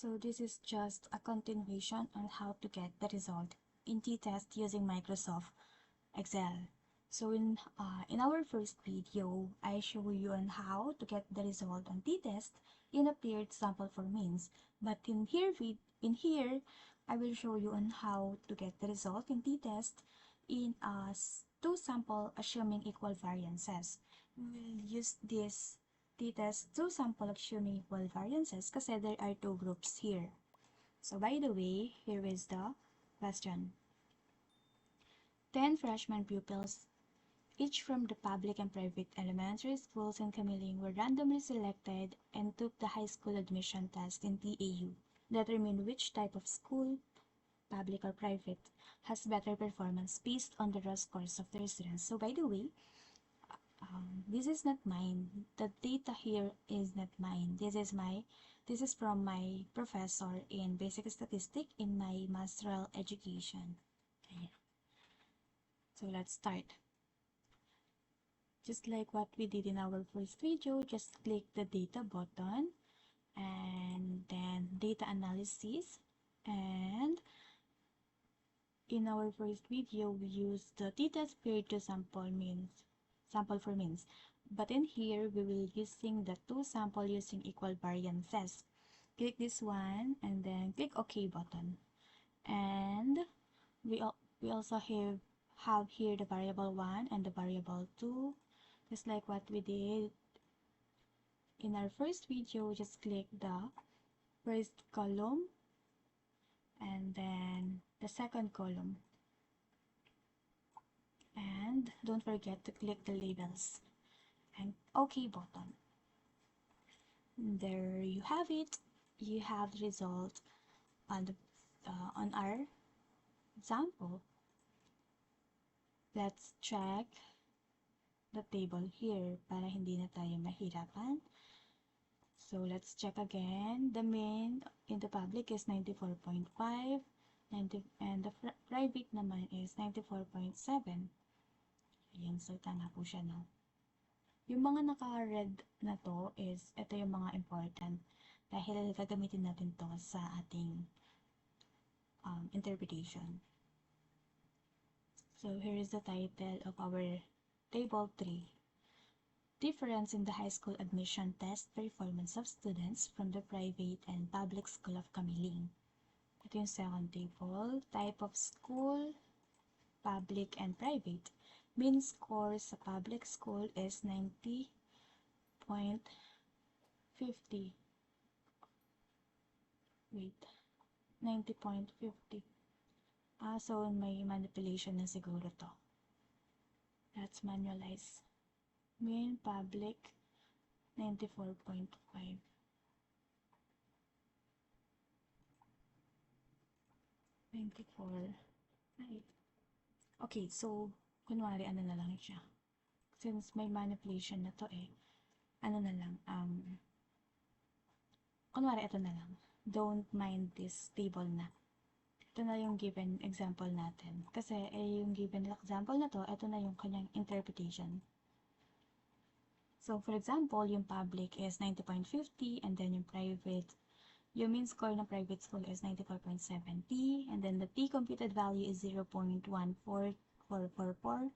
So this is just a continuation on how to get the result in t-test using Microsoft Excel. So in our first video, I show you on how to get the result on t-test in a paired sample for means. But in here, I will show you on how to get the result in t-test in two sample assuming equal variances. We will use this t-test two sample assuming equal variances kasi there are two groups here. So by the way, here is the question. 10 freshman pupils, each from the public and private elementary schools in Kamiling, were randomly selected and took the high school admission test in TAU. Determine which type of school, public or private, has better performance based on the raw scores of their students. So by the way, this is not mine. The data here is not mine. This is from my professor in basic statistics in my masteral education. Okay. So let's start. Just like what we did in our first video, just click the data button and then data analysis. And in our first video, we used the t-test period to sample for means. But in here, we will using the two sample using equal variances. Click this one and then click OK button. And we also have here the variable 1 and the variable 2. Just like what we did in our first video, just click the first column and then the second column. And don't forget to click the labels and OK button. There you have it. You have the result on our example. Let's check the table here para hindi na tayo mahirapan. So let's check again. The mean in the public is 94.5, and the private naman is 94.7. Ayan, so tama po siya, no? Yung mga naka-red na to is, ito yung mga important dahil gagamitin natin to sa ating interpretation. So here is the title of our table 3. Difference in the high school admission test performance of students from the private and public school of Kamiling. Ito yung second table. Type of school, public and private. Mean score sa public school is 90.50. Wait, 90.50. So may manipulation na siguro to. Let's manualize. Mean public 94.5. Okay, so kunwari ano na lang siya. Since may manipulation na to ano na lang, kunwari ito na lang. Don't mind this table na. Ito na yung given example natin. Kasi yung given example na to, ito na yung kanyang interpretation. So for example, yung public is 90.50 and then yung private, yung mean score ng private school is 94.70 and then the t computed value is 0.14444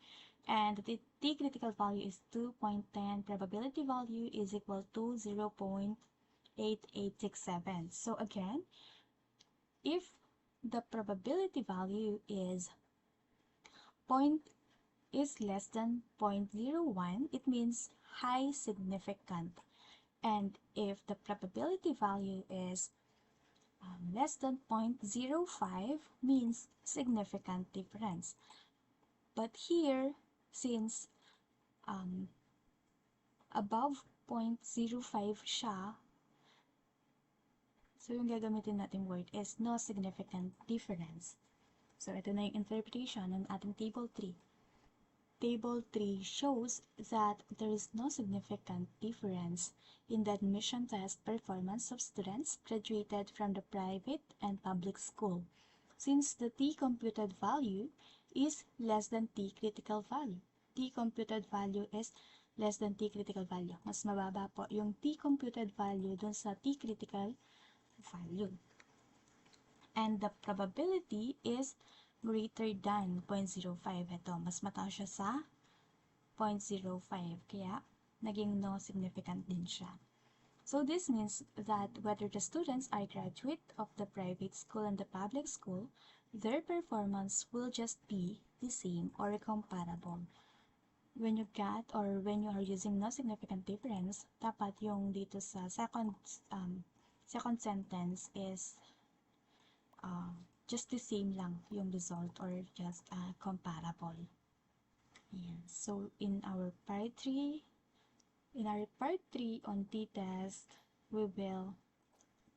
and the t critical value is 2.10. Probability value is equal to 0.8867. So again, if the probability value is less than 0.01, it means high significant. And if the probability value is less than 0.05, means significant difference. But here, since above 0.05 siya, so yung gagamitin natin word is no significant difference. So ito na yung interpretation ng ating table 3. Table 3 shows that there is no significant difference in the admission test performance of students graduated from the private and public school, since the t computed value is less than t critical value. T computed value is less than t critical value. Mas mababa po yung t computed value dun sa t critical value. And the probability is greater than 0.05. Ito, mas mataas siya sa 0.05. Kaya, naging no significant din siya. So this means that whether the students are graduate of the private school and the public school, their performance will just be the same or comparable. When you get or when you are using no significant difference, dapat yung dito sa second sentence is just the same lang yung result or just comparable. Ayan. So in our part 3 on t-test,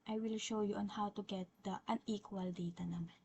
I will show you on how to get the unequal data naman.